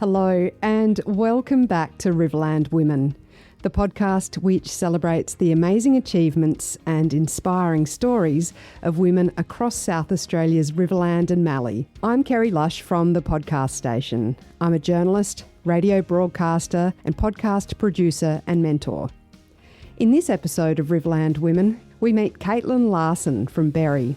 Hello and welcome back to Riverland Women, the podcast which celebrates the amazing achievements and inspiring stories of women across South Australia's Riverland and Mallee. I'm Kerrie Lush from the podcast station. I'm a journalist, radio broadcaster and podcast producer and mentor. In this episode of Riverland Women, we meet Caitlyn Larssen from Berri.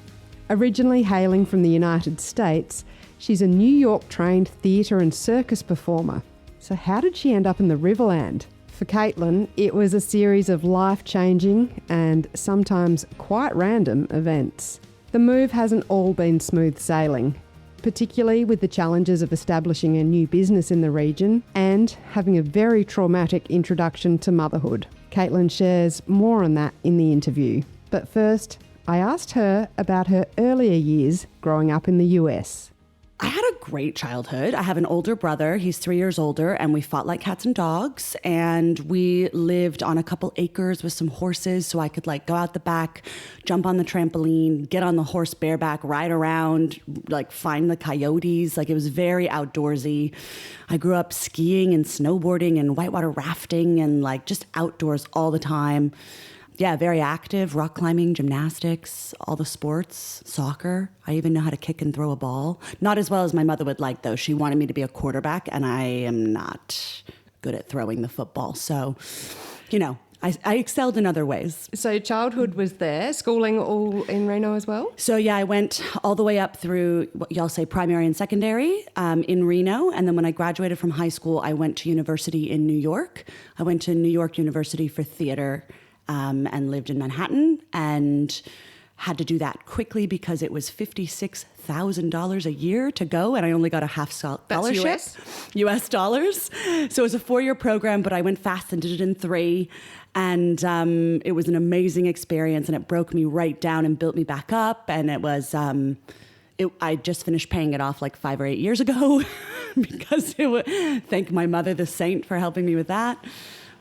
Originally hailing from the United States, she's a New York-trained theatre and circus performer. So how did she end up in the Riverland? For Caitlyn, it was a series of life-changing and sometimes quite random events. The move hasn't all been smooth sailing, particularly with the challenges of establishing a new business in the region and having a very traumatic introduction to motherhood. Caitlyn shares more on that in the interview. But first, I asked her about her earlier years growing up in the US. I had a great childhood. I have an older brother. He's 3 years older, and we fought like cats and dogs. And we lived on a couple acres with some horses, so I could go out the back, jump on the trampoline, get on the horse bareback, ride around, find the coyotes. It was very outdoorsy. I grew up skiing and snowboarding and whitewater rafting and just outdoors all the time. Yeah, very active, rock climbing, gymnastics, all the sports, soccer. I even know how to kick and throw a ball. Not as well as my mother would like, though. She wanted me to be a quarterback, and I am not good at throwing the football. So, I excelled in other ways. So childhood was there, schooling all in Reno as well? So yeah, I went all the way up through what y'all say primary and secondary in Reno. And then when I graduated from high school, I went to university in New York. I went to New York University for theater and lived in Manhattan and had to do that quickly because it was $56,000 a year to go, and I only got a half scholarship. That's US dollars. So it was a 4-year program, but I went fast and did it in 3. And it was an amazing experience, and it broke me right down and built me back up. And it was, I just finished paying it off 5 or 8 years ago because thank my mother, the saint, for helping me with that.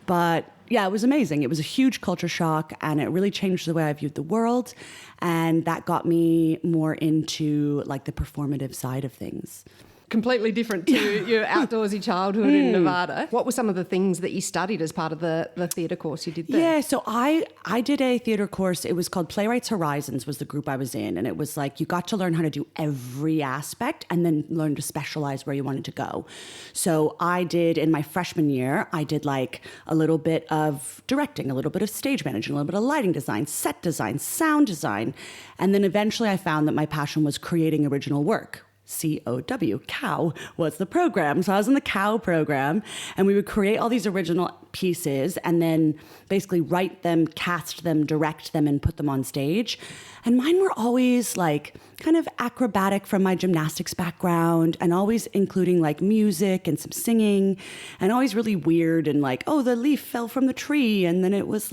But yeah, it was amazing. It was a huge culture shock, and it really changed the way I viewed the world. And that got me more into the performative side of things. Completely different to your outdoorsy childhood in Nevada. What were some of the things that you studied as part of the theatre course you did there? Yeah, so I did a theatre course. It was called Playwrights Horizons was the group I was in. And it was you got to learn how to do every aspect and then learn to specialize where you wanted to go. So I did, in my freshman year, I did a little bit of directing, a little bit of stage managing, a little bit of lighting design, set design, sound design. And then eventually I found that my passion was creating original work. COW, COW was the program. So I was in the COW program, and we would create all these original pieces and then basically write them, cast them, direct them, and put them on stage. And mine were always kind of acrobatic from my gymnastics background, and always including music and some singing, and always really weird and the leaf fell from the tree, and then it was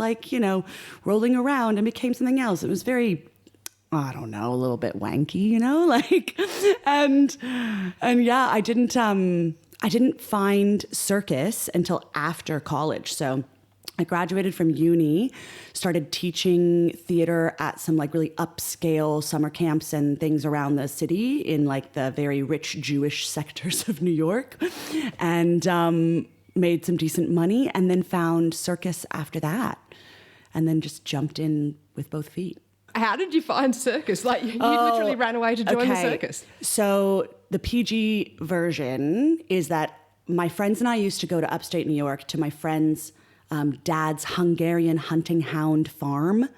rolling around and became something else. It was very, I don't know, a little bit wanky, and yeah, I didn't find circus until after college. So I graduated from uni, started teaching theater at some really upscale summer camps and things around the city in the very rich Jewish sectors of New York, and made some decent money, and then found circus after that, and then just jumped in with both feet. How did you find circus? You literally ran away to join the circus. So the PG version is that my friends and I used to go to upstate New York to my friend's dad's Hungarian hunting hound farm.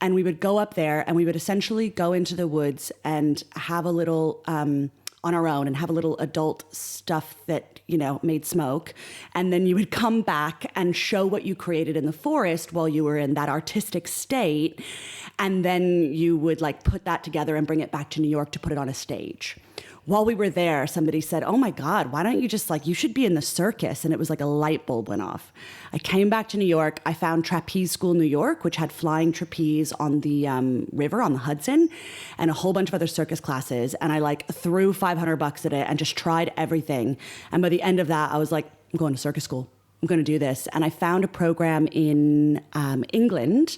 And we would go up there, and we would essentially go into the woods and have a little on our own and have a little adult stuff that, made smoke. And then you would come back and show what you created in the forest while you were in that artistic state. And then you would put that together and bring it back to New York to put it on a stage. While we were there, somebody said, "Oh my God, why don't you just you should be in the circus?" And it was a light bulb went off. I came back to New York. I found Trapeze School New York, which had flying trapeze on the river, on the Hudson, and a whole bunch of other circus classes. And I threw $500 at it and just tried everything. And by the end of that, I was I'm going to circus school. I'm going to do this. And I found a program in England,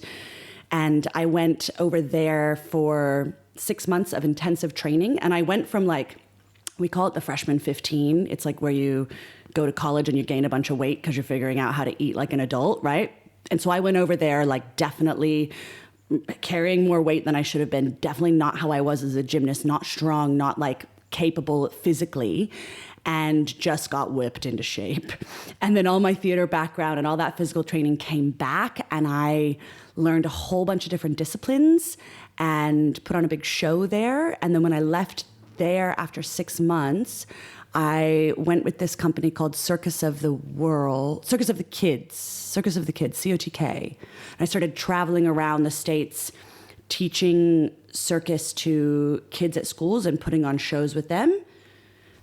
and I went over there for 6 months of intensive training. And I went from we call it the freshman 15. It's like where you go to college and you gain a bunch of weight because you're figuring out how to eat like an adult, right? And so I went over there like definitely carrying more weight than I should have been, definitely not how I was as a gymnast, not strong, not like capable physically, and just got whipped into shape. And then all my theater background and all that physical training came back, and I learned a whole bunch of different disciplines and put on a big show there. And then when I left there after 6 months, I went with this company called Circus of the Kids, COTK. And I started traveling around the States teaching circus to kids at schools and putting on shows with them.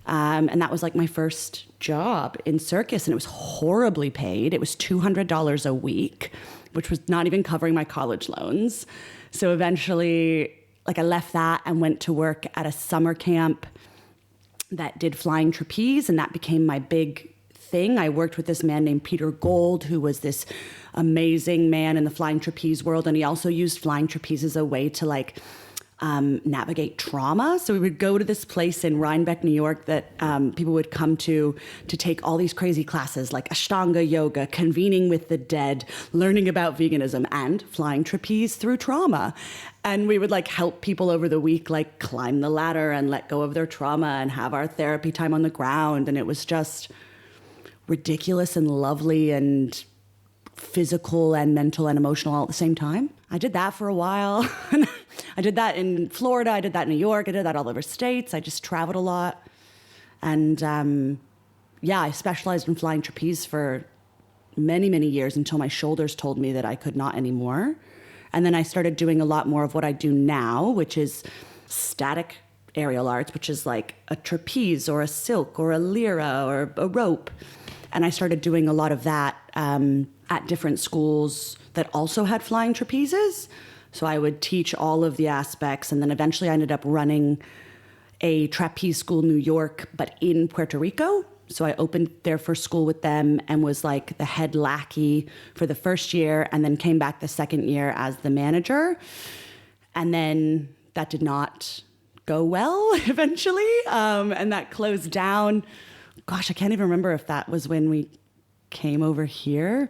And that was like my first job in circus, and it was horribly paid. It was $200 a week, which was not even covering my college loans. So eventually, like I left that and went to work at a summer camp that did flying trapeze, and that became my big thing. I worked with this man named Peter Gold, who was this amazing man in the flying trapeze world, and he also used flying trapeze as a way to like navigate trauma. So we would go to this place in Rhinebeck, New York that people would come to take all these crazy classes like Ashtanga yoga, convening with the dead, learning about veganism, and flying trapeze through trauma. And we would like help people over the week like climb the ladder and let go of their trauma and have our therapy time on the ground. And it was just ridiculous and lovely and physical and mental and emotional all at the same time. I did that for a while. I did that in Florida. I did that in New York. I did that all over states. I just traveled a lot. And I specialized in flying trapeze for many, many years until my shoulders told me that I could not anymore. And then I started doing a lot more of what I do now, which is static aerial arts, which is like a trapeze or a silk or a lyra or a rope. And I started doing a lot of that at different schools that also had flying trapezes. So I would teach all of the aspects, and then eventually I ended up running a trapeze school in New York, but in Puerto Rico. So I opened their first school with them and was like the head lackey for the first year, and then came back the second year as the manager. And then that did not go well eventually, and that closed down. Gosh, I can't even remember if that was when we came over here.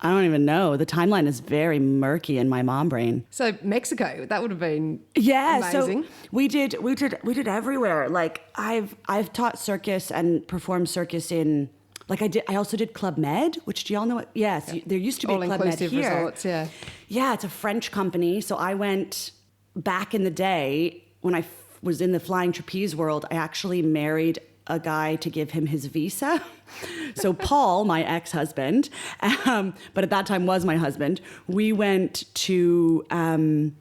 I don't even know. The timeline is very murky in my mom brain. So Mexico, that would have been So amazing. we did everywhere. Like I've taught circus and performed circus in, like I also did Club Med, which do y'all know what? Yes, there used to be a Club Med here. Resorts, yeah. Yeah, it's a French company. So I went back in the day when I was in the flying trapeze world. I actually married a guy to give him his visa. So Paul, my ex-husband, but at that time was my husband, we went to the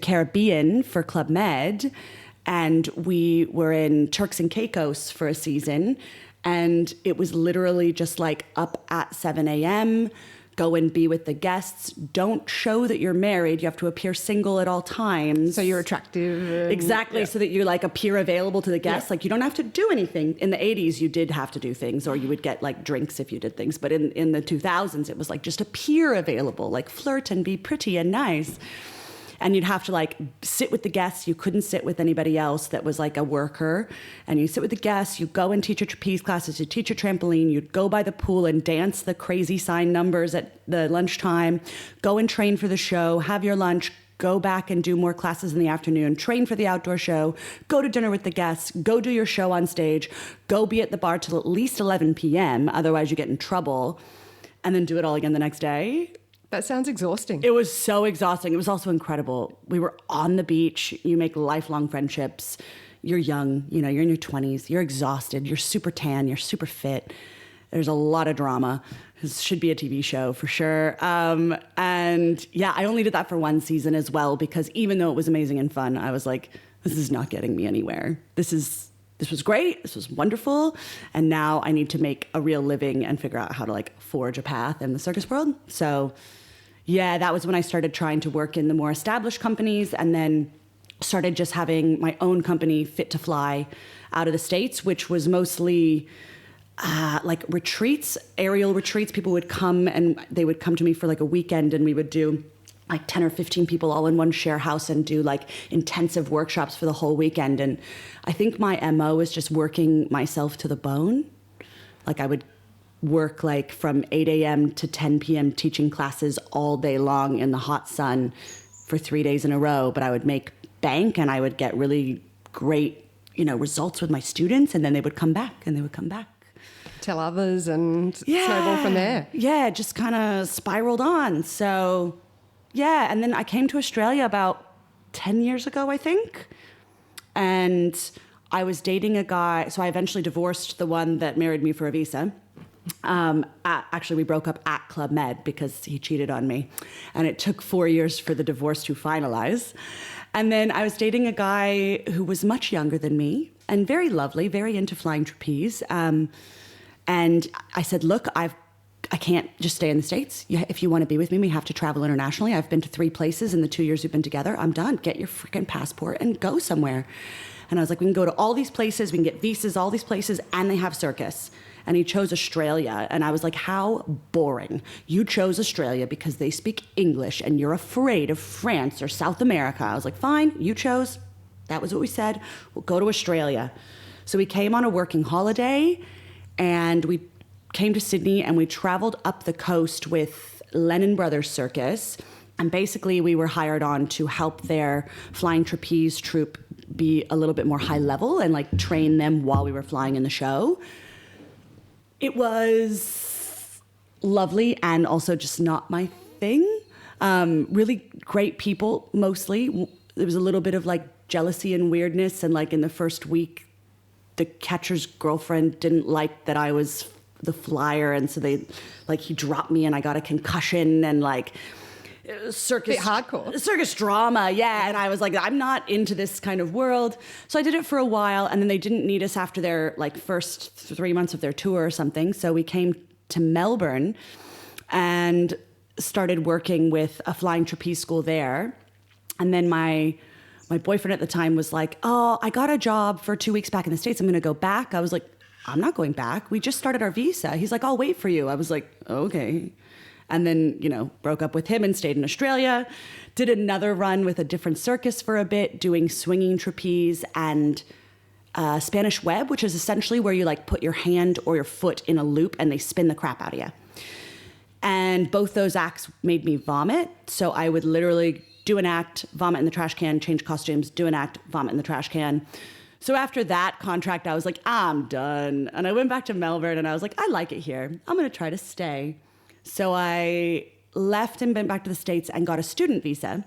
Caribbean for Club Med, and we were in Turks and Caicos for a season, and it was literally just like up at 7 a.m., go and be with the guests. Don't show that you're married. You have to appear single at all times. So you're attractive. Exactly. Yeah. So that you like appear available to the guests. Yeah. Like you don't have to do anything. In the 80s, you did have to do things, or you would get like drinks if you did things. But in the 2000s, it was like just appear available, like flirt and be pretty and nice. And you'd have to like sit with the guests. You couldn't sit with anybody else that was like a worker. And you sit with the guests, you go and teach your trapeze classes, you teach your trampoline, you'd go by the pool and dance the crazy sign numbers at the lunchtime, go and train for the show, have your lunch, go back and do more classes in the afternoon, train for the outdoor show, go to dinner with the guests, go do your show on stage, go be at the bar till at least 11 p.m., otherwise you get in trouble, and then do it all again the next day. That sounds exhausting. It was so exhausting. It was also incredible. We were on the beach. You make lifelong friendships. You're young, you're in your 20s. You're exhausted. You're super tan. You're super fit. There's a lot of drama. This should be a TV show for sure. And yeah, I only did that for one season as well, because even though it was amazing and fun, I was like, this is not getting me anywhere. This was great. This was wonderful. And now I need to make a real living and figure out how to like forge a path in the circus world. So yeah, that was when I started trying to work in the more established companies, and then started just having my own company, Fit to Fly, out of the States, which was mostly like retreats, aerial retreats. People would come and they would come to me for like a weekend, and we would do like 10 or 15 people all in one share house and do like intensive workshops for the whole weekend. And I think my MO is just working myself to the bone. Like I would work like from 8 a.m. to 10 p.m. teaching classes all day long in the hot sun for 3 days in a row. But I would make bank and I would get really great, results with my students. And then they would come back and they would come back. Tell others and snowball from there. Yeah, it just kind of spiraled on. So, yeah. And then I came to Australia about 10 years ago, I think. And I was dating a guy. So I eventually divorced the one that married me for a visa. Actually, we broke up at Club Med because he cheated on me. And it took 4 years for the divorce to finalize. And then I was dating a guy who was much younger than me and very lovely, very into flying trapeze. And I said, look, I can't just stay in the States. If you want to be with me, we have to travel internationally. I've been to 3 places in the 2 years we've been together. I'm done. Get your freaking passport and go somewhere. And I was like, we can go to all these places. We can get visas, all these places, and they have Circus. And he chose Australia. And I was like, how boring. You chose Australia because they speak English and you're afraid of France or South America. I was like, fine, you chose. That was what we said. We'll go to Australia. So we came on a working holiday and we came to Sydney and we traveled up the coast with Lennon Brothers Circus. And basically we were hired on to help their flying trapeze troupe be a little bit more high level and like train them while we were flying in the show. It was lovely and also just not my thing. Really great people, mostly. There was a little bit of like jealousy and weirdness. And like in the first week, the catcher's girlfriend didn't like that I was the flyer. And so he dropped me and I got a concussion and like circus. Bit hardcore. Circus drama, yeah. And I was like, I'm not into this kind of world. So I did it for a while and then they didn't need us after their like first 3 months of their tour or something. So we came to Melbourne and started working with a flying trapeze school there. And then my boyfriend at the time was like, oh, I got a job for 2 weeks back in the States. I'm going to go back. I was like, I'm not going back. We just started our visa. He's like, I'll wait for you. I was like, okay. And then, broke up with him and stayed in Australia. Did another run with a different circus for a bit, doing swinging trapeze and Spanish web, which is essentially where you like put your hand or your foot in a loop and they spin the crap out of you. And both those acts made me vomit. So I would literally do an act, vomit in the trash can, change costumes, do an act, vomit in the trash can. So after that contract, I was like, I'm done. And I went back to Melbourne and I was like, I like it here. I'm going to try to stay. So I left and went back to the States and got a student visa.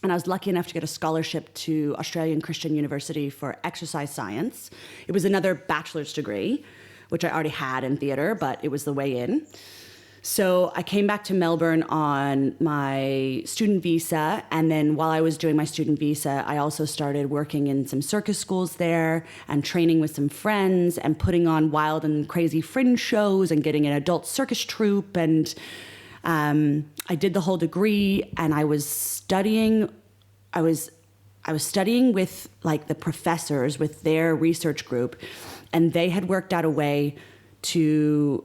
And I was lucky enough to get a scholarship to Australian Christian University for exercise science. It was another bachelor's degree, which I already had in theater, but it was the way in. So I came back to Melbourne on my student visa. And then while I was doing my student visa, I also started working in some circus schools there and training with some friends and putting on wild and crazy fringe shows and getting an adult circus troupe. And I did the whole degree and I was studying with like the professors with their research group. And they had worked out a way to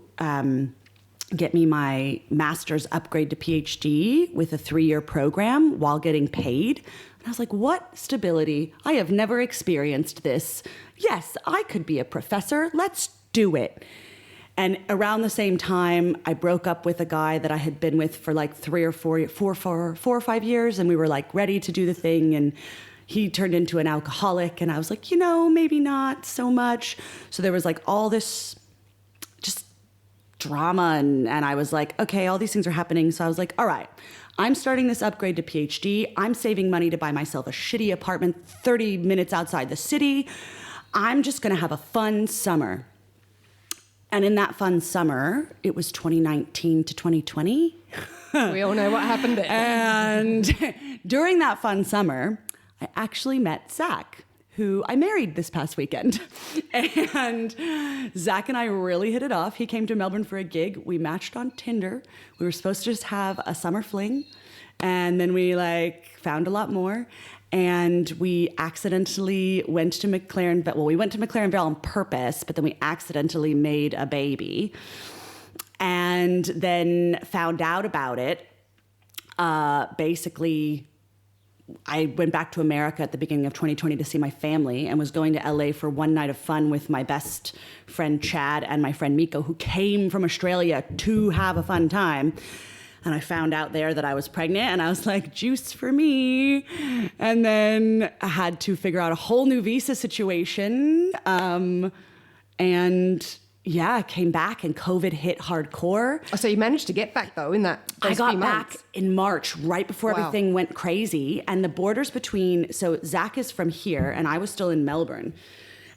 get me my master's upgrade to PhD with a 3-year program while getting paid. And I was like, what stability? I have never experienced this. Yes, I could be a professor. Let's do it. And around the same time, I broke up with a guy that I had been with for like 4 or 5 years. And we were like ready to do the thing. And he turned into an alcoholic. And I was like, maybe not so much. So there was like all this just drama and I was like, okay, all these things are happening. So I was like, all right, I'm starting this upgrade to PhD. I'm saving money to buy myself a shitty apartment 30 minutes outside the city. I'm just going to have a fun summer. And in that fun summer, it was 2019 to 2020. We all know what happened there. And during that fun summer, I actually met Zach, who I married this past weekend. And Zach and I really hit it off. He came to Melbourne for a gig. We matched on Tinder. We were supposed to just have a summer fling. And then we found a lot more. And we accidentally went to McLaren. Well, we went to McLaren Vale on purpose, but then we accidentally made a baby. And then found out about it basically, I went back to America at the beginning of 2020 to see my family and was going to LA for one night of fun with my best friend Chad and my friend Miko, who came from Australia to have a fun time. And I found out there that I was pregnant, and I was like, juice for me. And then I had to figure out a whole new visa situation. I came back and COVID hit hardcore. Oh, so you managed to get back though in those I got few back months. in March, right before everything went crazy. And the borders so Zach is from here and I was still in Melbourne.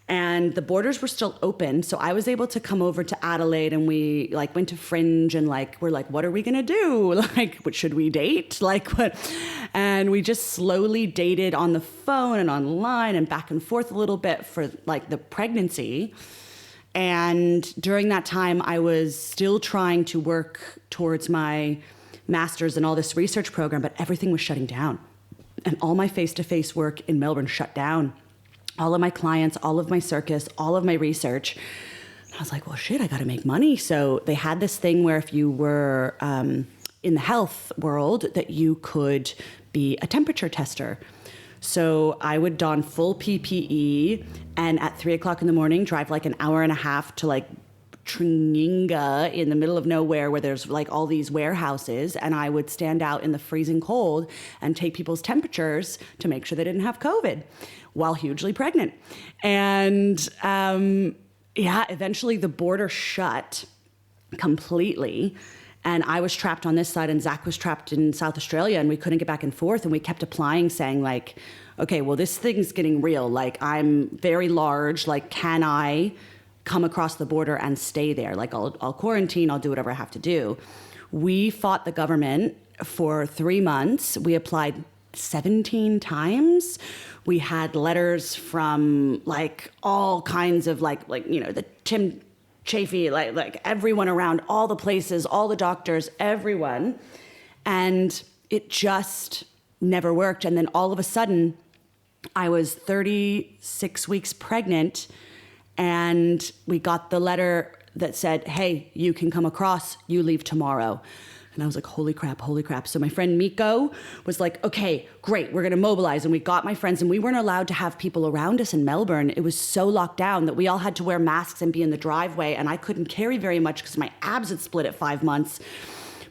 And the borders were still open. So I was able to come over to Adelaide, and we went to Fringe, and we're like, what are we gonna do? What should we date? What? And we just slowly dated on the phone and online and back and forth a little bit for the pregnancy. And during that time, I was still trying to work towards my master's and all this research program, but everything was shutting down. And all my face-to-face work in Melbourne shut down. All of my clients, all of my circus, all of my research. I was like, well, shit, I got to make money. So they had this thing where if you were in the health world, that you could be a temperature tester. So I would don full PPE and at 3:00 in the morning, drive an hour and a half to Tringinga in the middle of nowhere where there's all these warehouses. And I would stand out in the freezing cold and take people's temperatures to make sure they didn't have COVID while hugely pregnant. And eventually the border shut completely. And I was trapped on this side and Zach was trapped in South Australia, and we couldn't get back and forth. And we kept applying saying okay, well, this thing's getting real. I'm very large. Can I come across the border and stay there? I'll quarantine, I'll do whatever I have to do. We fought the government for 3 months. We applied 17 times. We had letters from all kinds of the Tim Chafee, everyone around, all the places, all the doctors, everyone. And it just never worked. And then all of a sudden, I was 36 weeks pregnant, and we got the letter that said, hey, you can come across, you leave tomorrow. And I was like, holy crap, holy crap. So my friend Miko was like, okay, great, we're gonna mobilize. And we got my friends, and we weren't allowed to have people around us in Melbourne. It was so locked down that we all had to wear masks and be in the driveway, and I couldn't carry very much because my abs had split at 5 months.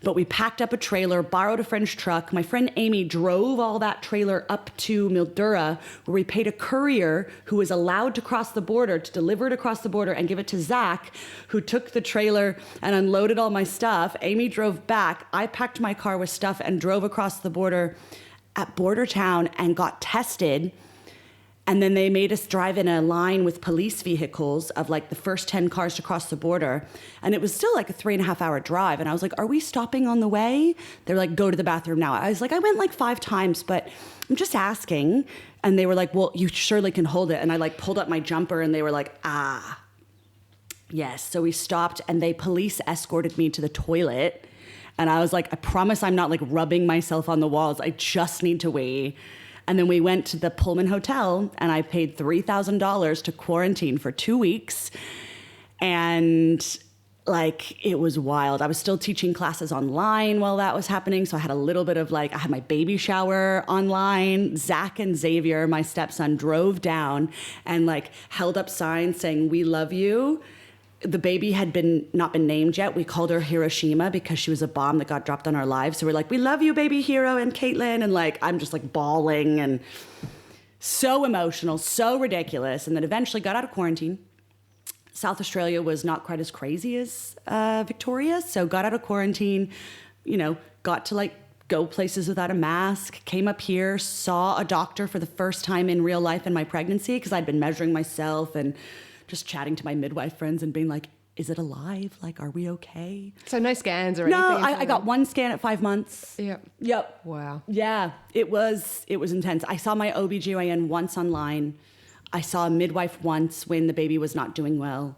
But we packed up a trailer, borrowed a friend's truck. My friend Amy drove all that trailer up to Mildura, where we paid a courier who was allowed to cross the border to deliver it across the border and give it to Zach, who took the trailer and unloaded all my stuff. Amy drove back. I packed my car with stuff and drove across the border at Border Town and got tested. And then they made us drive in a line with police vehicles of the first 10 cars to cross the border. And it was still a 3.5 hour drive. And I was like, are we stopping on the way? They're like, go to the bathroom now. I was like, I went 5 times, but I'm just asking. And they were like, well, you surely can hold it. And I pulled up my jumper, and they were like, yes. So we stopped, and police escorted me to the toilet. And I was like, I promise I'm not rubbing myself on the walls. I just need to wee. And then we went to the Pullman Hotel, and I paid $3,000 to quarantine for 2 weeks. And it was wild. I was still teaching classes online while that was happening. So I had a little bit of I had my baby shower online. Zach and Xavier, my stepson, drove down and held up signs saying, we love you. The baby had not been named yet. We called her Hiroshima because she was a bomb that got dropped on our lives. So we're like, we love you, baby Hero and Caitlyn. And I'm just bawling and so emotional, so ridiculous. And then eventually got out of quarantine. South Australia was not quite as crazy as Victoria. So got out of quarantine, got to go places without a mask, came up here, saw a doctor for the first time in real life in my pregnancy because I'd been measuring myself and just chatting to my midwife friends and being like, is it alive? Are we okay? So no scans or anything? anything? No, I got 1 scan at 5 months. Yep. Wow. Yeah, it was intense. I saw my OBGYN once online. I saw a midwife once when the baby was not doing well.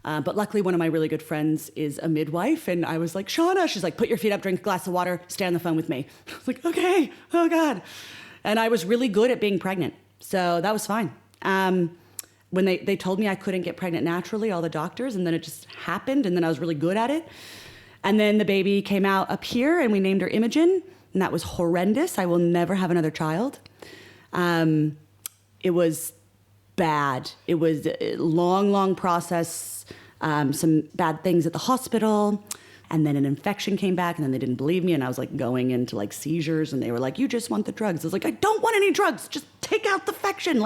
But luckily, one of my really good friends is a midwife. And I was like, Shauna, she's like, put your feet up, drink a glass of water, stay on the phone with me. I was like, okay, oh God. And I was really good at being pregnant. So that was fine. When they told me I couldn't get pregnant naturally, all the doctors, and then it just happened, and then I was really good at it. And then the baby came out up here, and we named her Imogen. and that was horrendous. I will never have another child. It was bad. It was a long process, some bad things at the hospital, and then an infection came back, and then they didn't believe me, and I was like going into like seizures, and they were like, you just want the drugs. I was like, I don't want any drugs. Just take out the infection.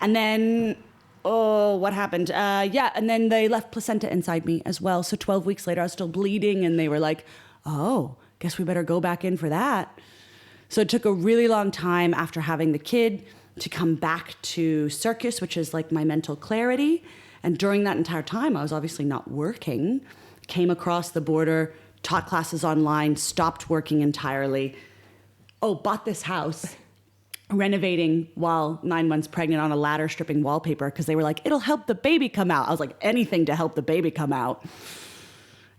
And then, what happened? And then they left placenta inside me as well. So 12 weeks later, I was still bleeding, and they were like, oh, guess we better go back in for that. So it took a really long time after having the kid to come back to Circus, which is like my mental clarity. And during that entire time, I was obviously not working. Came across the border, taught classes online, stopped working entirely. Bought this house, renovating while 9 months pregnant on a ladder stripping wallpaper because they were like, it'll help the baby come out. I was like, anything to help the baby come out.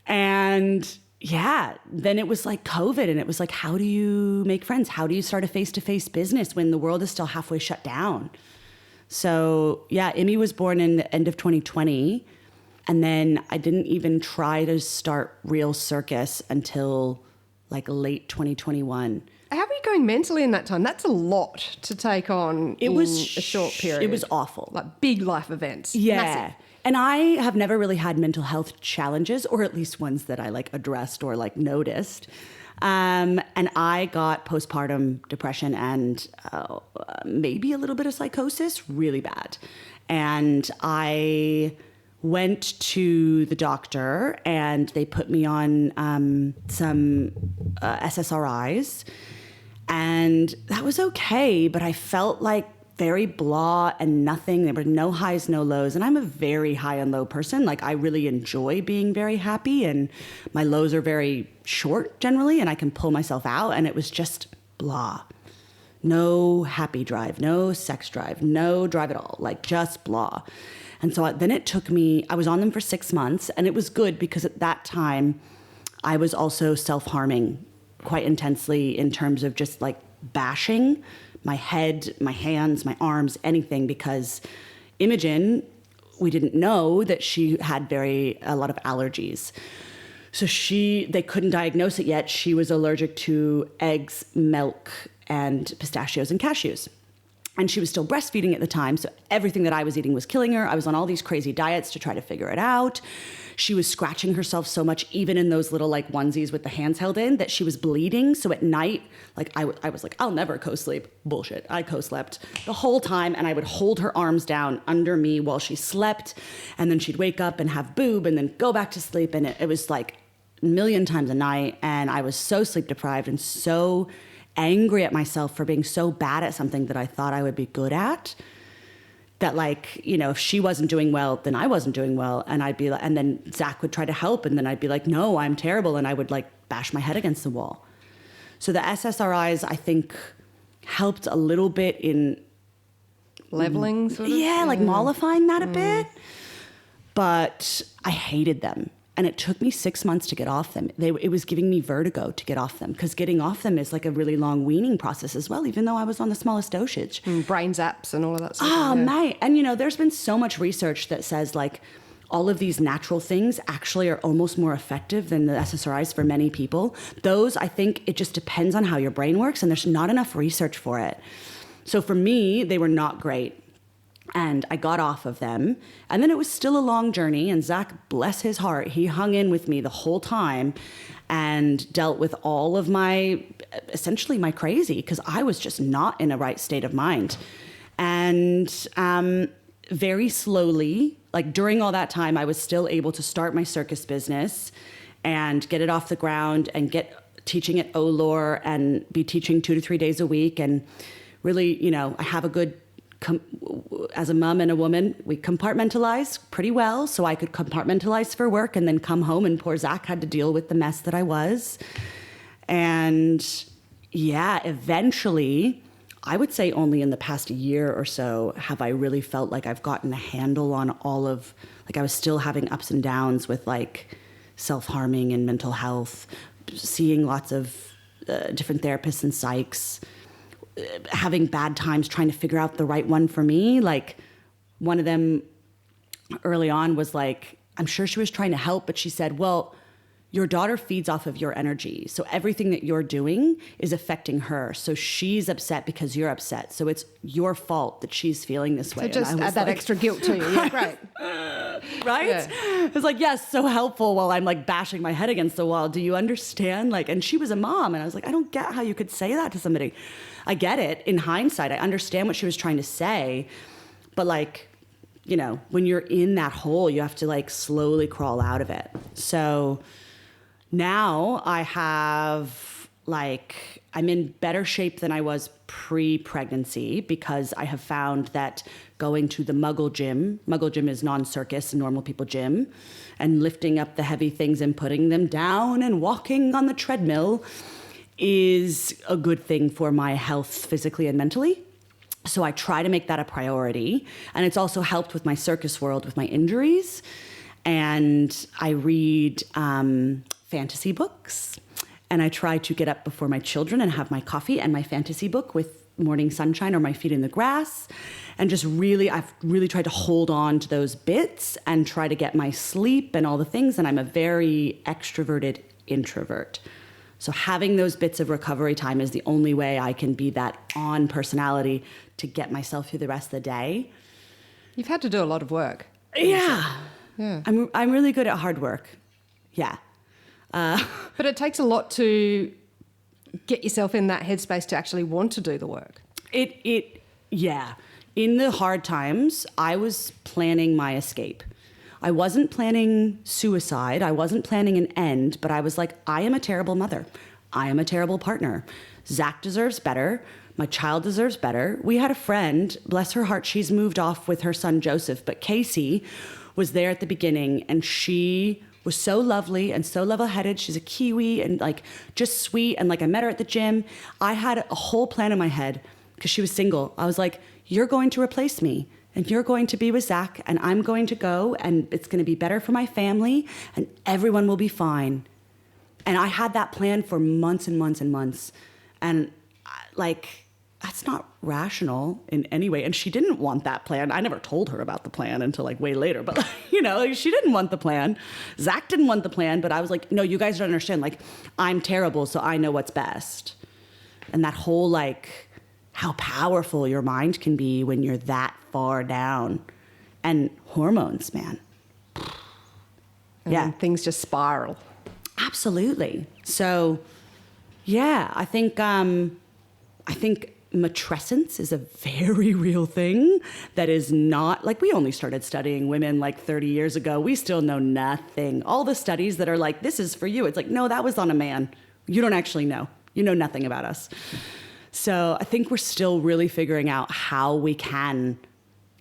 And yeah, then it was like COVID, and it was like, how do you make friends? How do you start a face-to-face business when the world is still halfway shut down? So yeah, Emmy was born in the end of 2020. And then I didn't even try to start real Circus until like late 2021. How were you going mentally in that time? That's a lot to take on in a short period. It was awful. Like big life events. Yeah. Massive. And I have never really had mental health challenges, or at least ones that I like addressed or like noticed. And I got postpartum depression and maybe a little bit of psychosis, really bad. And I went to the doctor, and they put me on some SSRIs, and that was okay, but I felt like very blah and nothing. There were no highs, no lows, and I'm a very high and low person. Like, I really enjoy being very happy, and my lows are very short generally, and I can pull myself out, and it was just blah. No happy drive, no sex drive, no drive at all, like just blah. And so then it took me, I was on them for 6 months, and it was good because at that time I was also self-harming quite intensely in terms of just like bashing my head, my hands, my arms, anything, because Imogen, we didn't know that she had a lot of allergies. So they couldn't diagnose it yet. She was allergic to eggs, milk, and pistachios and cashews. And she was still breastfeeding at the time, so everything that I was eating was killing her. I was on all these crazy diets to try to figure it out. She was scratching herself so much, even in those little like onesies with the hands held in, that she was bleeding. So at night, like I was like, I'll never co-sleep. Bullshit. I co-slept the whole time, and I would hold her arms down under me while she slept, and then she'd wake up and have boob and then go back to sleep. And it was like a million times a night, and I was so sleep deprived and so angry at myself for being so bad at something that I thought I would be good at, that like, you know, if she wasn't doing well, then I wasn't doing well. And I'd be like, and then Zach would try to help, and then I'd be like, no, I'm terrible. And I would like bash my head against the wall. So the SSRIs, I think, helped a little bit in leveling sort of? Yeah, like mollifying that a bit. But I hated them. And it took me 6 months to get off them. It was giving me vertigo to get off them, because getting off them is like a really long weaning process as well, even though I was on the smallest dosage. Brain zaps and all of that stuff. Oh, mate. And, you know, there's been so much research that says, like, all of these natural things actually are almost more effective than the SSRIs for many people. Those, I think, it just depends on how your brain works, and there's not enough research for it. So for me, they were not great. And I got off of them. And then it was still a long journey. And Zach, bless his heart, he hung in with me the whole time and dealt with all of essentially my crazy, because I was just not in a right state of mind. And very slowly, like during all that time, I was still able to start my circus business and get it off the ground and get teaching at OLOR and be teaching 2 to 3 days a week. And really, you know, I have a good, as a mom and a woman, we compartmentalize pretty well. So I could compartmentalize for work and then come home, and poor Zach had to deal with the mess that I was. And yeah, eventually, I would say only in the past year or so have I really felt like I've gotten a handle on all of, like I was still having ups and downs with like self-harming and mental health, seeing lots of different therapists and psychs, having bad times trying to figure out the right one for me. Like one of them early on was like, I'm sure she was trying to help, but she said, well, your daughter feeds off of your energy. So everything that you're doing is affecting her. So she's upset because you're upset. So it's your fault that she's feeling this way. So just add that extra guilt to you. Yeah, great. Right? Yeah. It's like, yes, so helpful while I'm like bashing my head against the wall. Do you understand? Like, and she was a mom. And I was like, I don't get how you could say that to somebody. I get it in hindsight. I understand what she was trying to say. But like, you know, when you're in that hole, you have to like slowly crawl out of it. So now I have like, I'm in better shape than I was pre-pregnancy because I have found that going to the Muggle gym is non-circus, normal people gym, and lifting up the heavy things and putting them down and walking on the treadmill is a good thing for my health physically and mentally. So I try to make that a priority. And it's also helped with my circus world with my injuries. And I read fantasy books. And I try to get up before my children and have my coffee and my fantasy book with morning sunshine or my feet in the grass. And just really, I've really tried to hold on to those bits and try to get my sleep and all the things. And I'm a very extroverted introvert. So having those bits of recovery time is the only way I can be that on personality to get myself through the rest of the day. You've had to do a lot of work. Yeah. I'm really good at hard work. Yeah. But it takes a lot to get yourself in that headspace to actually want to do the work. Yeah. In the hard times, I was planning my escape. I wasn't planning suicide. I wasn't planning an end, but I was like, I am a terrible mother. I am a terrible partner. Zach deserves better. My child deserves better. We had a friend, bless her heart, she's moved off with her son Joseph, but Casey was there at the beginning, and she was so lovely and so level-headed. She's a Kiwi and like just sweet. And like I met her at the gym. I had a whole plan in my head because she was single. I was like, you're going to replace me. And you're going to be with Zach, and I'm going to go, and it's going to be better for my family, and everyone will be fine. And I had that plan for months and months and months. And like, that's not rational in any way. And she didn't want that plan. I never told her about the plan until like way later. But like, you know, like, she didn't want the plan. Zach didn't want the plan, but I was like, no, you guys don't understand. Like, I'm terrible, so I know what's best. And that whole like, how powerful your mind can be when you're that far down. And hormones, man. And things just spiral. Absolutely. So, yeah, I think matrescence is a very real thing that is not, like, we only started studying women like 30 years ago. We still know nothing. All the studies that are like, this is for you. It's like, no, that was on a man. You don't actually know. You know nothing about us. So I think we're still really figuring out how we can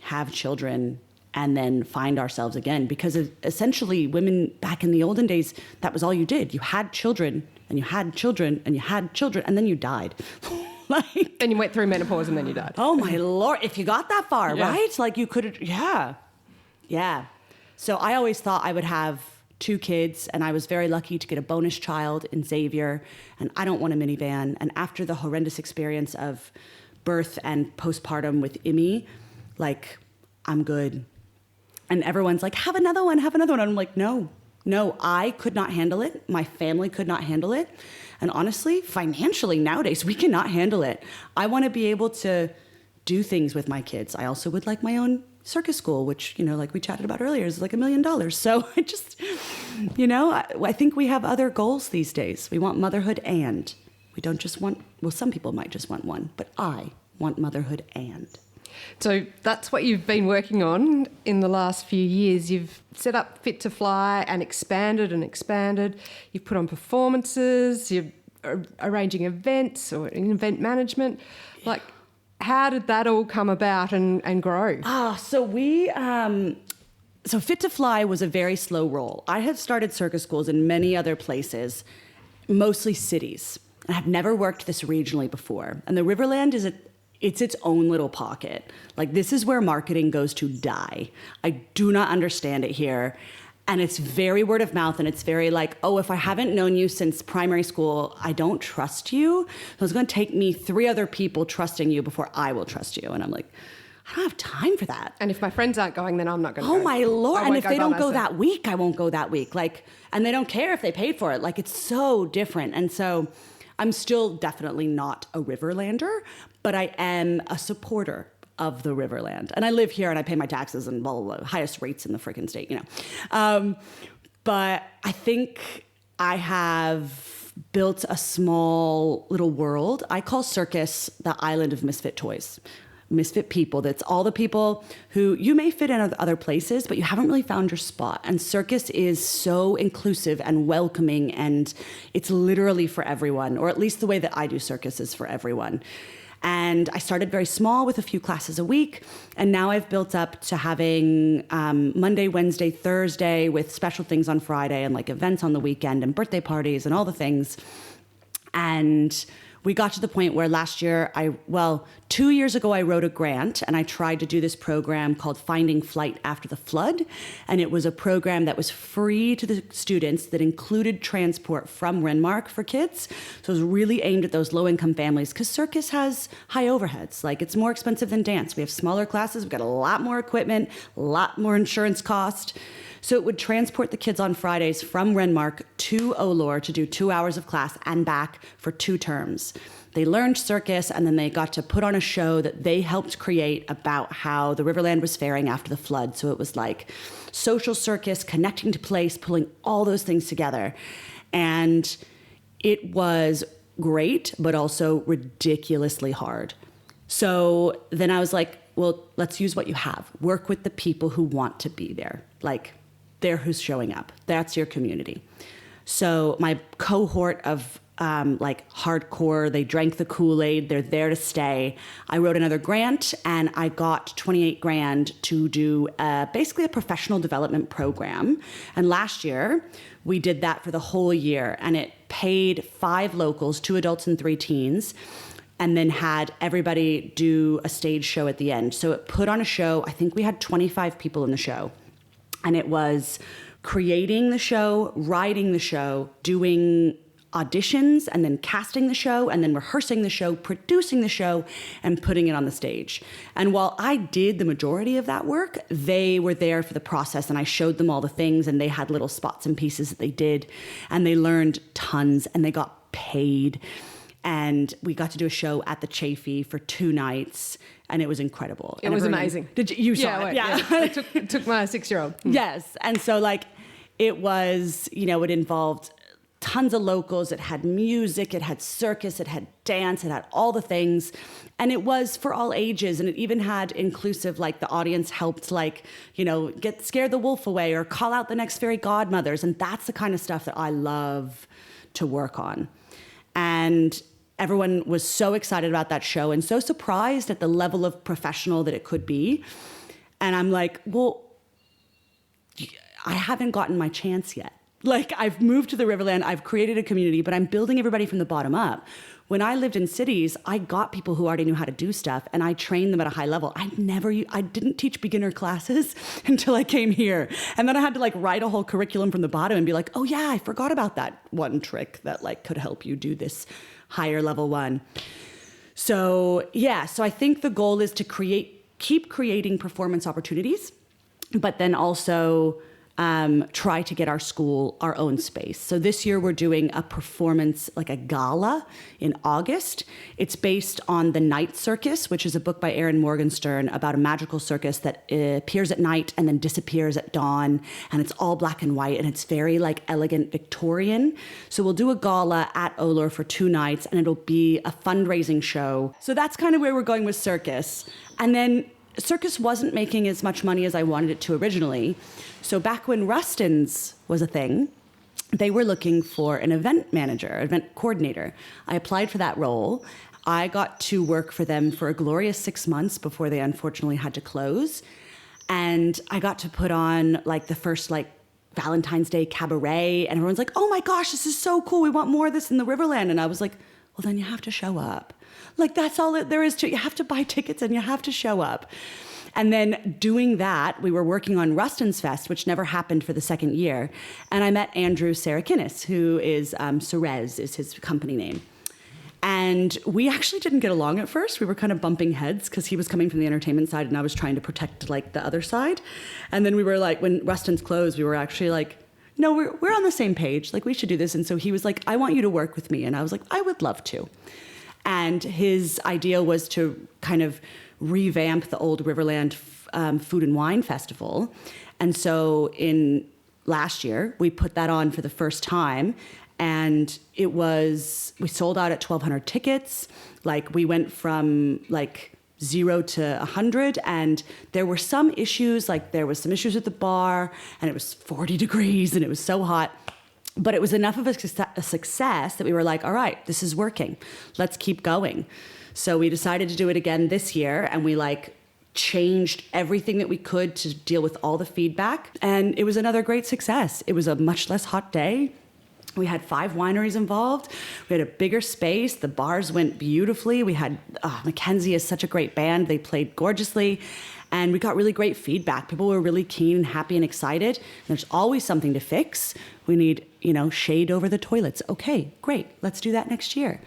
have children and then find ourselves again. Because essentially women back in the olden days, that was all you did. You had children and you had children and you had children and then you died. Like, and you went through menopause and then you died. Oh my Lord, if you got that far, right? Like you could, yeah. So I always thought I would have 2 kids, and I was very lucky to get a bonus child in Xavier, and I don't want a minivan. And after the horrendous experience of birth and postpartum with Immy, like, I'm good. And everyone's like, have another one. And I'm like, no, I could not handle it. My family could not handle it. And honestly, financially nowadays, we cannot handle it. I want to be able to do things with my kids. I also would like my own circus school, which, you know, like we chatted about earlier, is like $1 million. So I just, you know, I think we have other goals these days. We want motherhood, and we don't just want, well, some people might just want one, but I want motherhood and. So that's what you've been working on in the last few years. You've set up Fit to Fly and expanded. You've put on performances, you're arranging events or event management. Like, how did that all come about and grow? So Fit to Fly was a very slow roll. I have started circus schools in many other places, mostly cities. I have never worked this regionally before. And the Riverland it's its own little pocket. Like, this is where marketing goes to die. I do not understand it here. And it's very word of mouth, and it's very like, oh, if I haven't known you since primary school, I don't trust you. So it's going to take me 3 other people trusting you before I will trust you. And I'm like, I don't have time for that. And if my friends aren't going, then I'm not going to Oh go. my Lord. And if they don't go myself. that week, I won't go that week. Like, and they don't care if they paid for it. Like, it's so different. And so I'm still definitely not a Riverlander, but I am a supporter of the Riverland. And I live here and I pay my taxes and blah, blah, blah, highest rates in the freaking state, you know. But I think I have built a small little world. I call Circus the island of misfit toys. Misfit people. That's all the people who you may fit in other places, but you haven't really found your spot. And Circus is so inclusive and welcoming, and it's literally for everyone, or at least the way that I do Circus is for everyone. And I started very small with a few classes a week, and now I've built up to having Monday, Wednesday, Thursday with special things on Friday and like events on the weekend and birthday parties and all the things. And we got to the point where last year, 2 years ago, I wrote a grant and I tried to do this program called Finding Flight After the Flood. And it was a program that was free to the students that included transport from Renmark for kids. So it was really aimed at those low-income families because Circus has high overheads. Like, it's more expensive than dance. We have smaller classes. We've got a lot more equipment, a lot more insurance cost. So it would transport the kids on Fridays from Renmark to Olor to do 2 hours of class and back for 2 terms. They learned Circus, and then they got to put on a show that they helped create about how the Riverland was faring after the flood. So it was like social circus, connecting to place, pulling all those things together. And it was great, but also ridiculously hard. So then I was like, well, let's use what you have. Work with the people who want to be there. Like, they're who's showing up. That's your community. So my cohort of hardcore, they drank the Kool-Aid, they're there to stay. I wrote another grant and I got 28 grand to do basically a professional development program. And last year we did that for the whole year, and it paid 5 locals, 2 adults and 3 teens, and then had everybody do a stage show at the end. So it put on a show. I think we had 25 people in the show. And it was creating the show, writing the show, doing auditions, and then casting the show, and then rehearsing the show, producing the show, and putting it on the stage. And while I did the majority of that work, they were there for the process, and I showed them all the things, and they had little spots and pieces that they did, and they learned tons, and they got paid. And we got to do a show at the Chafee for 2 nights, and it was incredible. It was amazing. Did you saw it? Yeah. It took my 6-year-old. Yes. And so it was, it involved tons of locals. It had music, it had circus, it had dance, it had all the things. And it was for all ages. And it even had inclusive, the audience helped, get Scare the Wolf away or call out the next fairy godmothers. And that's the kind of stuff that I love to work on. And everyone was so excited about that show and so surprised at the level of professional that it could be. And I'm like, well, I haven't gotten my chance yet. I've moved to the Riverland, I've created a community, but I'm building everybody from the bottom up. When I lived in cities, I got people who already knew how to do stuff, and I trained them at a high level. I didn't teach beginner classes until I came here. And then I had to write a whole curriculum from the bottom and be like, oh yeah, I forgot about that one trick that could help you do this higher level one. So yeah, so I think the goal is to keep creating performance opportunities, but then also try to get our school our own space. So this year we're doing a performance, a gala in August. It's based on The Night Circus, which is a book by Erin Morgenstern about a magical circus that appears at night and then disappears at dawn. And it's all black and white, and it's very elegant Victorian. So we'll do a gala at Olor for 2 nights, and it'll be a fundraising show. So that's kind of where we're going with Circus. And then Circus wasn't making as much money as I wanted it to originally. So back when Rustin's was a thing, they were looking for an event manager, event coordinator. I applied for that role. I got to work for them for a glorious 6 months before they unfortunately had to close. And I got to put on the first Valentine's Day cabaret, and everyone's like, oh my gosh, this is so cool. We want more of this in the Riverland. And I was like, well, then you have to show up. That's all there is to it. You have to buy tickets and you have to show up. And then doing that, we were working on Rustin's Fest, which never happened for the 2nd year. And I met Andrew Sarakinis, who is Cerez is his company name. And we actually didn't get along at first. We were kind of bumping heads because he was coming from the entertainment side and I was trying to protect like the other side. And then we were like, when Rustin's closed, we were actually like, no, we're on the same page. Like, we should do this. And so he was like, I want you to work with me. And I was like, I would love to. And his idea was to kind of revamp the old Riverland Food and Wine Festival. And so in last year, we put that on for the first time. And we sold out at 1,200 tickets. Like, we went from like 0 to 100, and there were some issues, like there was some issues with the bar, and it was 40 degrees, and it was so hot. But it was enough of a success that we were like, all right, this is working. Let's keep going. So we decided to do it again this year, and we like changed everything that we could to deal with all the feedback. And it was another great success. It was a much less hot day. We had 5 wineries involved. We had a bigger space. The bars went beautifully. We had, Mackenzie is such a great band. They played gorgeously. And we got really great feedback. People were really keen and happy and excited. There's always something to fix. We need, shade over the toilets. Okay, great. Let's do that next year.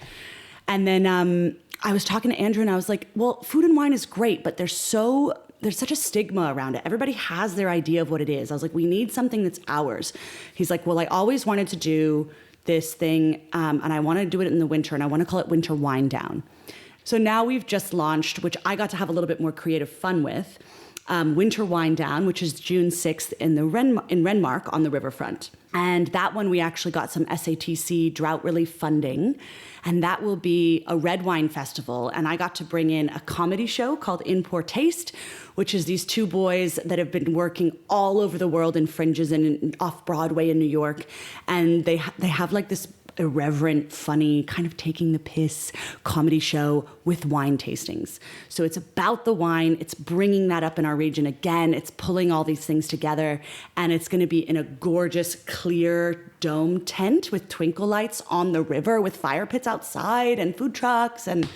And then I was talking to Andrew and I was like, well, food and wine is great, but there's such a stigma around it. Everybody has their idea of what it is. I was like, we need something that's ours. He's like, well, I always wanted to do this thing, and I want to do it in the winter, and I want to call it Winter Wine Down. So now we've just launched, which I got to have a little bit more creative fun with, Winter Wine Down, which is June 6th in Renmark on the riverfront. And that one, we actually got some SATC drought relief funding. And that will be a red wine festival. And I got to bring in a comedy show called In Poor Taste, which is these 2 boys that have been working all over the world in fringes and off Broadway in New York. And they have like this irreverent, funny, kind of taking the piss comedy show with wine tastings. So it's about the wine. It's bringing that up in our region again. It's pulling all these things together. And it's going to be in a gorgeous, clear dome tent with twinkle lights on the river with fire pits outside and food trucks and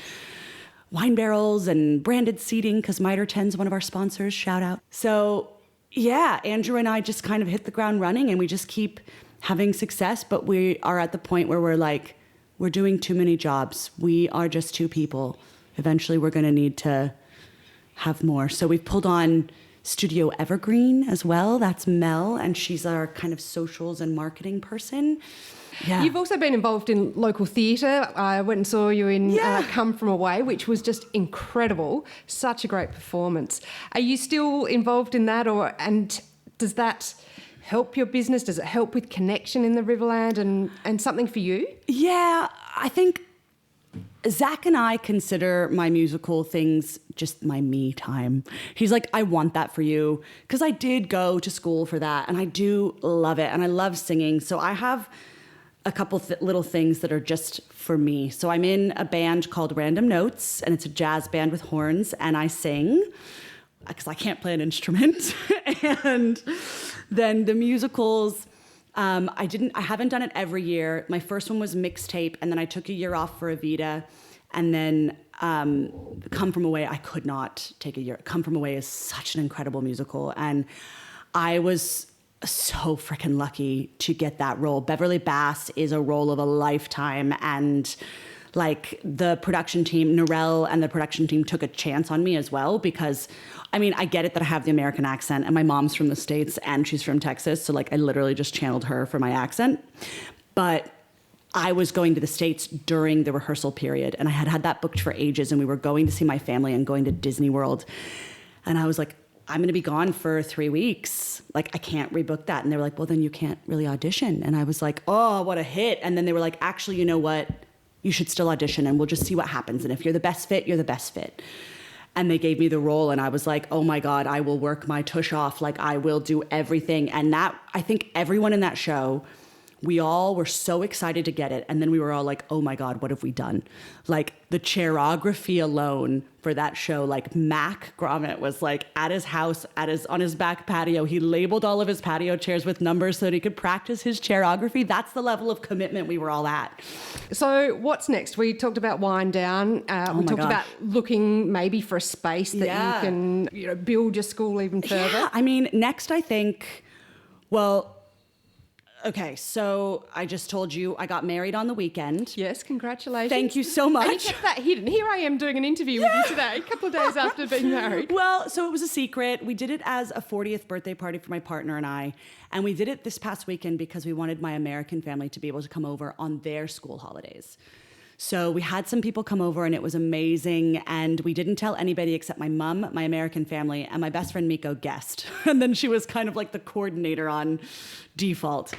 wine barrels and branded seating because Mitre 10's one of our sponsors. Shout out. So yeah, Andrew and I just kind of hit the ground running and we just keep having success, but we are at the point where we're like, we're doing too many jobs. We are just 2 people. Eventually we're going to need to have more. So we've pulled on Studio Evergreen as well. That's Mel, and she's our kind of socials and marketing person. Yeah. You've also been involved in local theatre. I went and saw you in Come From Away, which was just incredible. Such a great performance. Are you still involved in that, and does that help your business? Does it help with connection in the Riverland and something for you? Yeah, I think Zach and I consider my musical things just my me time. He's like, I want that for you. Because I did go to school for that and I do love it and I love singing. So I have a couple little things that are just for me. So I'm in a band called Random Notes and it's a jazz band with horns and I sing because I can't play an instrument. And then the musicals, I haven't done it every year. My first one was Mixtape, and then I took a year off for Evita, and then Come From Away, I could not take a year. Come From Away is such an incredible musical, and I was so freaking lucky to get that role. Beverly Bass is a role of a lifetime, and like the production team, Narelle and the production team took a chance on me as well because, I mean, I get it that I have the American accent and my mom's from the States and she's from Texas. So like I literally just channeled her for my accent. But I was going to the States during the rehearsal period and I had that booked for ages and we were going to see my family and going to Disney World. And I was like, I'm going to be gone for 3 weeks. Like, I can't rebook that. And they were like, well, then you can't really audition. And I was like, oh, what a hit. And then they were like, actually, you know what? You should still audition and we'll just see what happens. And if you're the best fit, you're the best fit. And they gave me the role and I was like, oh my God, I will work my tush off. Like I will do everything. And that, I think everyone in that show, we all were so excited to get it. And then we were all like, oh my God, what have we done? Like the choreography alone for that show, like Mac Gromit was like at his house, on his back patio. He labeled all of his patio chairs with numbers so that he could practice his choreography. That's the level of commitment we were all at. So what's next? We talked about Wind Down. We talked about looking maybe for a space that you can build your school even further. Yeah, I mean, next I think, well, Okay, so I just told you I got married on the weekend. Yes, congratulations. Thank you so much. And you kept that hidden. Here I am doing an interview with you today, a couple of days after being married. Well, so it was a secret. We did it as a 40th birthday party for my partner and I. And we did it this past weekend because we wanted my American family to be able to come over on their school holidays. So we had some people come over and it was amazing. And we didn't tell anybody except my mom, my American family, and my best friend Miko guessed. And then she was kind of like the coordinator on default.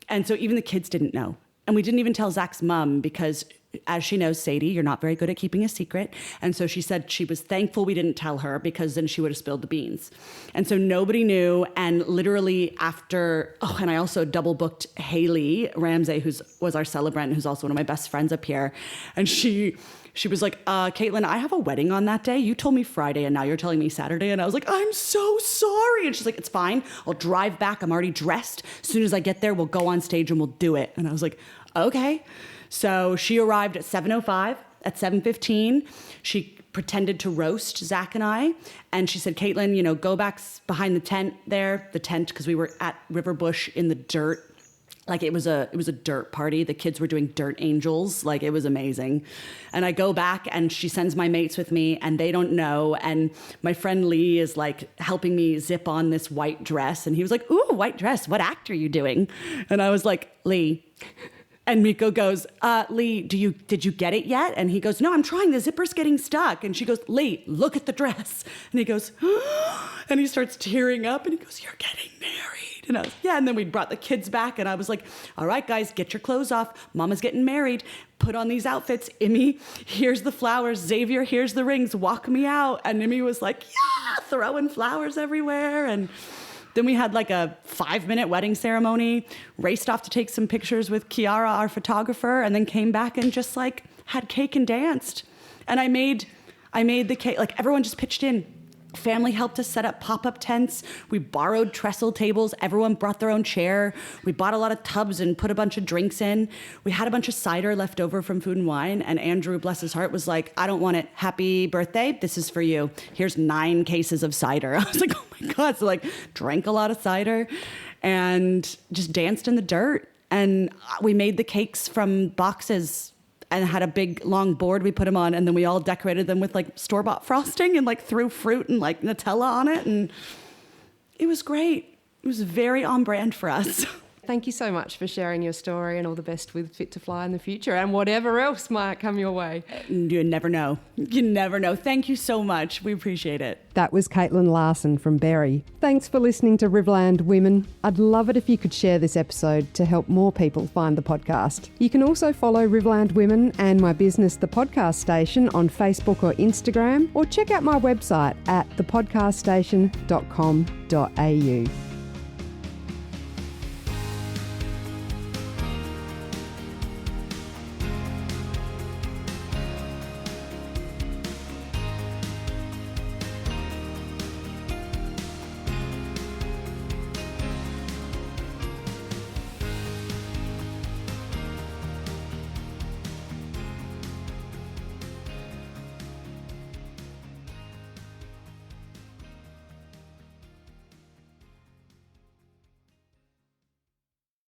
And so even the kids didn't know. And we didn't even tell Zach's mom because, as she knows, Sadie, you're not very good at keeping a secret. And so she said she was thankful we didn't tell her because then she would have spilled the beans. And so nobody knew. And literally after, and I also double booked Haley Ramsey, who was our celebrant, who's also one of my best friends up here. And she was like, Caitlyn, I have a wedding on that day. You told me Friday and now you're telling me Saturday. And I was like, I'm so sorry. And she's like, it's fine. I'll drive back. I'm already dressed. As soon as I get there, we'll go on stage and we'll do it. And I was like, okay. So she arrived at 7:05. At 7:15, she pretended to roast Zach and I. And she said, Caitlyn, go back behind the tent, because we were at Riverbush in the dirt. Like it was a dirt party. The kids were doing dirt angels. Like it was amazing. And I go back and she sends my mates with me and they don't know. And my friend Lee is like helping me zip on this white dress. And he was like, ooh, white dress. What act are you doing? And I was like, Lee. And Miko goes, Lee, did you get it yet? And he goes, no, I'm trying. The zipper's getting stuck. And she goes, Lee, look at the dress. And he goes, and he starts tearing up and he goes, you're getting married. And I was, yeah. And then we brought the kids back and I was like, all right, guys, get your clothes off. Mama's getting married. Put on these outfits. Immy, here's the flowers. Xavier, here's the rings. Walk me out. And Immy was like, yeah, throwing flowers everywhere. And then we had like a 5-minute wedding ceremony, raced off to take some pictures with Kiara, our photographer, and then came back and just like had cake and danced. And I made the cake, like everyone just pitched in. Family helped us set up pop-up tents. We borrowed trestle tables. Everyone brought their own chair. We bought a lot of tubs and put a bunch of drinks in. We had a bunch of cider left over from Food and Wine. And Andrew, bless his heart, was like, I don't want it. Happy birthday. This is for you. Here's 9 cases of cider. I was like, oh my God. So like drank a lot of cider and just danced in the dirt. And we made the cakes from boxes and had a big long board we put them on, and then we all decorated them with like store-bought frosting and like threw fruit and like Nutella on it, and it was great. It was very on brand for us. Thank you so much for sharing your story, and all the best with Fit to Fly in the future and whatever else might come your way. You never know. You never know. Thank you so much. We appreciate it. That was Caitlyn Larssen from Berri. Thanks for listening to Riverland Women. I'd love it if you could share this episode to help more people find the podcast. You can also follow Riverland Women and my business, The Podcast Station, on Facebook or Instagram, or check out my website at thepodcaststation.com.au.